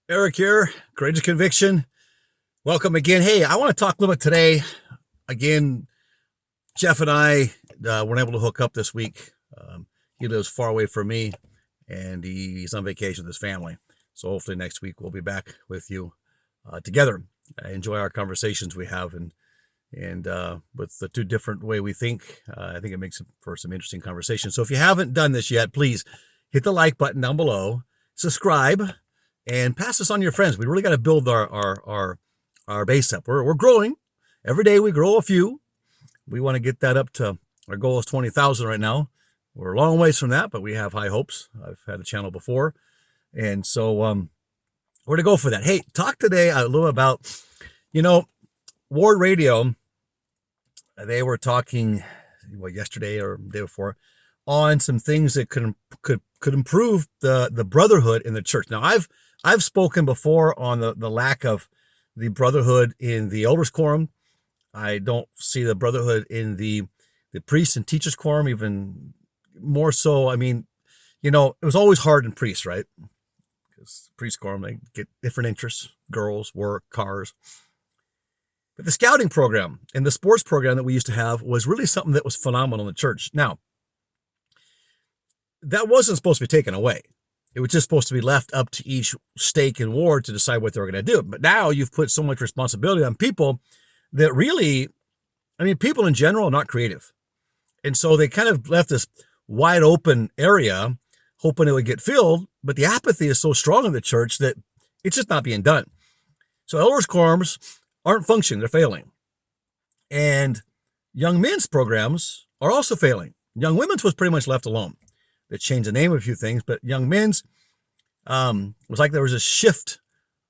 Eric here, Courageous Conviction. Welcome again. Hey, I want to talk a little bit today. Again, Jeff and I weren't able to hook up this week. He lives far away from me, and he's on vacation with his family. So hopefully next week we'll be back with you together. I enjoy our conversations we have, and with the two different way we think, I think it makes for some interesting conversation. So if you haven't done this yet, please hit the like button down below, subscribe, and pass this on to your friends. We really got to build our base up. We're growing. Every day we grow a few. We want to get that up to, our goal is 20,000 right now. We're a long ways from that, but we have high hopes. I've had a channel before. And so we're going to go for that. Hey, talk today a little about, Ward Radio. They were talking yesterday or the day before on some things that could improve the brotherhood in the church. Now, I've spoken before on the lack of the brotherhood in the elders quorum. I don't see the brotherhood in the priests and teachers quorum, even more so. I mean, it was always hard in priests, right? Because priest quorum, they get different interests, girls, work, cars. But the scouting program and the sports program that we used to have was really something that was phenomenal in the church. Now, that wasn't supposed to be taken away. It was just supposed to be left up to each stake and ward to decide what they were going to do. But now you've put so much responsibility on people that really, people in general are not creative. And so they kind of left this wide open area, hoping it would get filled. But the apathy is so strong in the church that it's just not being done. So elders quorums aren't functioning. They're failing. And young men's programs are also failing. Young women's was pretty much left alone. They changed the name of a few things, but young men's was like there was a shift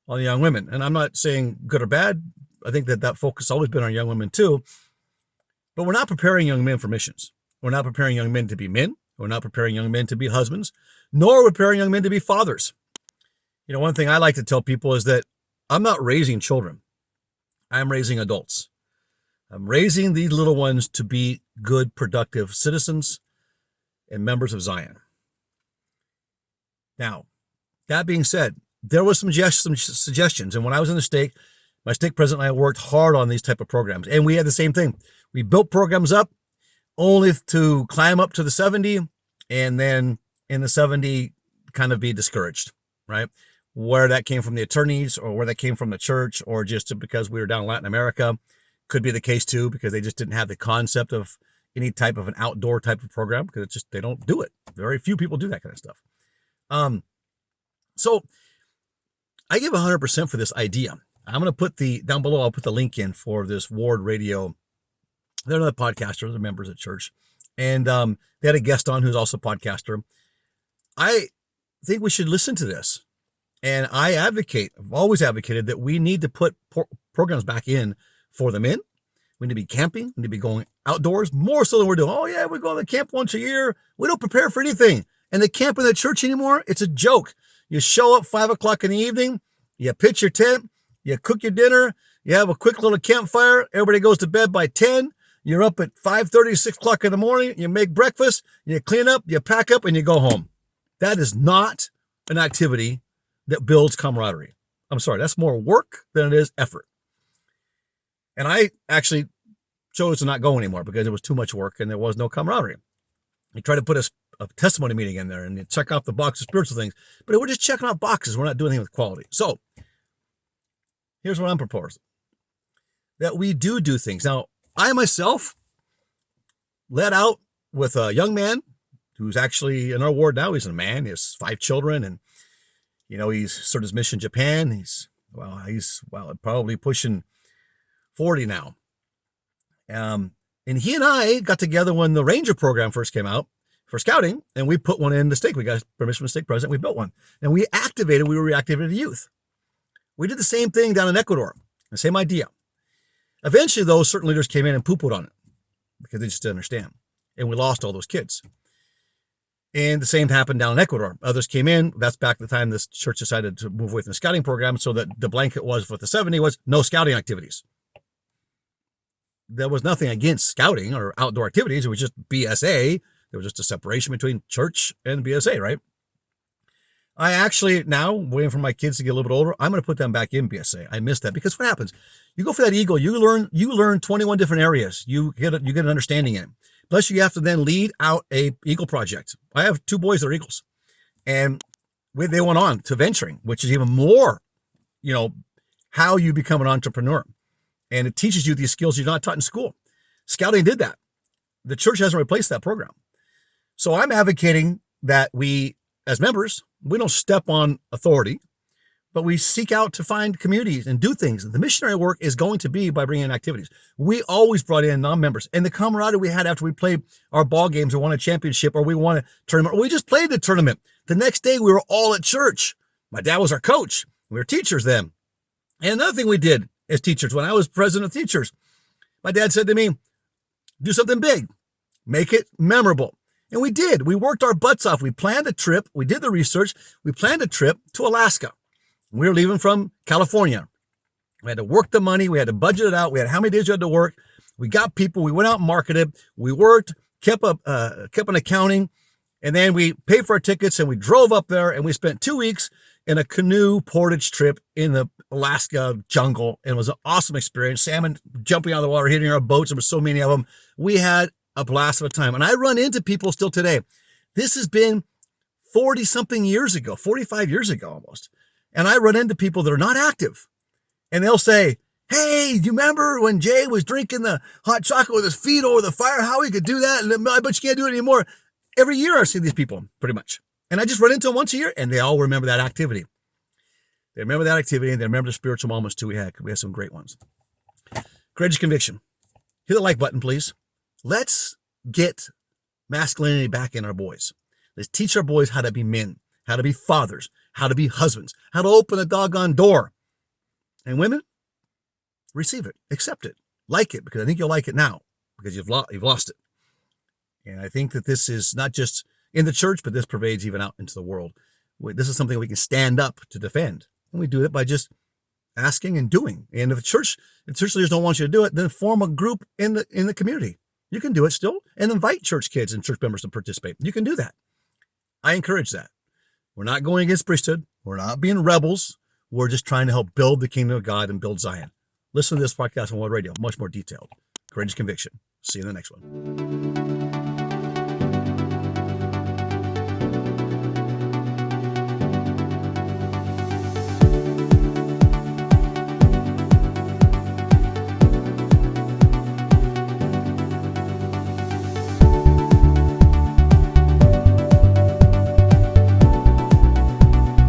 on the young women. And I'm not saying good or bad. I think that focus has always been on young women too. But we're not preparing young men for missions. We're not preparing young men to be men. We're not preparing young men to be husbands, nor are we preparing young men to be fathers. One thing I like to tell people is that I'm not raising children. I'm raising adults. I'm raising these little ones to be good, productive citizens and members of Zion. Now, that being said, there was some suggestions. And when I was in the stake, my stake president and I worked hard on these type of programs. And we had the same thing. We built programs up only to climb up to the 70 and then in the 70 kind of be discouraged, right? Where that came from the attorneys or where that came from the church or just because we were down in Latin America could be the case too, because they just didn't have the concept of any type of an outdoor type of program because it's just, they don't do it. Very few people do that kind of stuff. So I give 100% for this idea. I'm going to put down below, I'll put the link in for this Ward Radio. They're another podcaster, they're members at church. And they had a guest on who's also a podcaster. I think we should listen to this. And I've always advocated that we need to put programs back in for the men. We need to be camping. We need to be going outdoors more so than we're doing. Oh, yeah, we go to the camp once a year. We don't prepare for anything. And the camp in the church anymore, it's a joke. You show up 5 o'clock in the evening, you pitch your tent, you cook your dinner, you have a quick little campfire. Everybody goes to bed by 10. You're up at 5:30, 6 o'clock in the morning. You make breakfast, you clean up, you pack up, and you go home. That is not an activity that builds camaraderie. I'm sorry, that's more work than it is effort. And I actually chose to not go anymore because it was too much work and there was no camaraderie. You try to put a testimony meeting in there and you check off the box of spiritual things, but we're just checking off boxes. We're not doing anything with quality. So here's what I'm proposing. That we do things. Now, I myself led out with a young man who's actually in our ward now. He's a man. He has 5 children and, he's served his mission in Japan. He's probably pushing 40 now. And he and I got together when the Ranger program first came out for scouting, and we put one in the stake. We got permission from the stake president. We built one. And we reactivated the youth. We did the same thing down in Ecuador, the same idea. Eventually, though, certain leaders came in and poo-pooed on it because they just didn't understand. And we lost all those kids. And the same happened down in Ecuador. Others came in. That's back the time this church decided to move away from the scouting program, so that the blanket was for the 70 was no scouting activities. There was nothing against scouting or outdoor activities. It was just BSA. There was just a separation between church and BSA, right? I actually now waiting for my kids to get a little bit older. I'm going to put them back in BSA. I missed that because what happens? You go for that Eagle. You learn 21 different areas. You get an understanding in. Plus, you have to then lead out a Eagle project. I have 2 boys that are Eagles, and they went on to venturing, which is even more, how you become an entrepreneur, and it teaches you these skills you're not taught in school. Scouting did that. The church hasn't replaced that program, so I'm advocating that we, as members, we don't step on authority, but we seek out to find communities and do things. The missionary work is going to be by bringing in activities. We always brought in non-members, and the camaraderie we had after we played our ball games or won a championship or we won a tournament or we just played the tournament. The next day we were all at church. My dad was our coach. We were teachers then. And another thing we did as teachers, when I was president of teachers, my dad said to me, do something big, make it memorable. And we did. We worked our butts off. We planned a trip. We did the research. We planned a trip to Alaska. We were leaving from California. We had to work the money. We had to budget it out. We had how many days we had to work. We got people. We went out and marketed. We worked, kept an accounting, and then we paid for our tickets and we drove up there and we spent 2 weeks in a canoe portage trip in the Alaska jungle. And it was an awesome experience. Salmon jumping out of the water, hitting our boats. There were so many of them. We had a blast of a time. And I run into people still today. This has been 40 something years ago, 45 years ago almost. And I run into people that are not active, and they'll say, hey, do you remember when Jay was drinking the hot chocolate with his feet over the fire? How he could do that? And I bet you can't do it anymore. Every year I see these people pretty much. And I just run into them once a year and they all remember that activity. They remember that activity and they remember the spiritual moments too we had. We had some great ones. Courageous Conviction. Hit the like button, please. Let's get masculinity back in our boys. Let's teach our boys how to be men, how to be fathers, how to be husbands, how to open the doggone door. And women, receive it, accept it, like it, because I think you'll like it now because you've lost it. And I think that this is not just in the church, but this pervades even out into the world. This is something we can stand up to defend. And we do it by just asking and doing. And if church leaders don't want you to do it, then form a group in the community. You can do it still and invite church kids and church members to participate. You can do that. I encourage that. We're not going against priesthood. We're not being rebels. We're just trying to help build the kingdom of God and build Zion. Listen to this podcast on World Radio, much more detailed. Courageous Conviction. See you in the next one.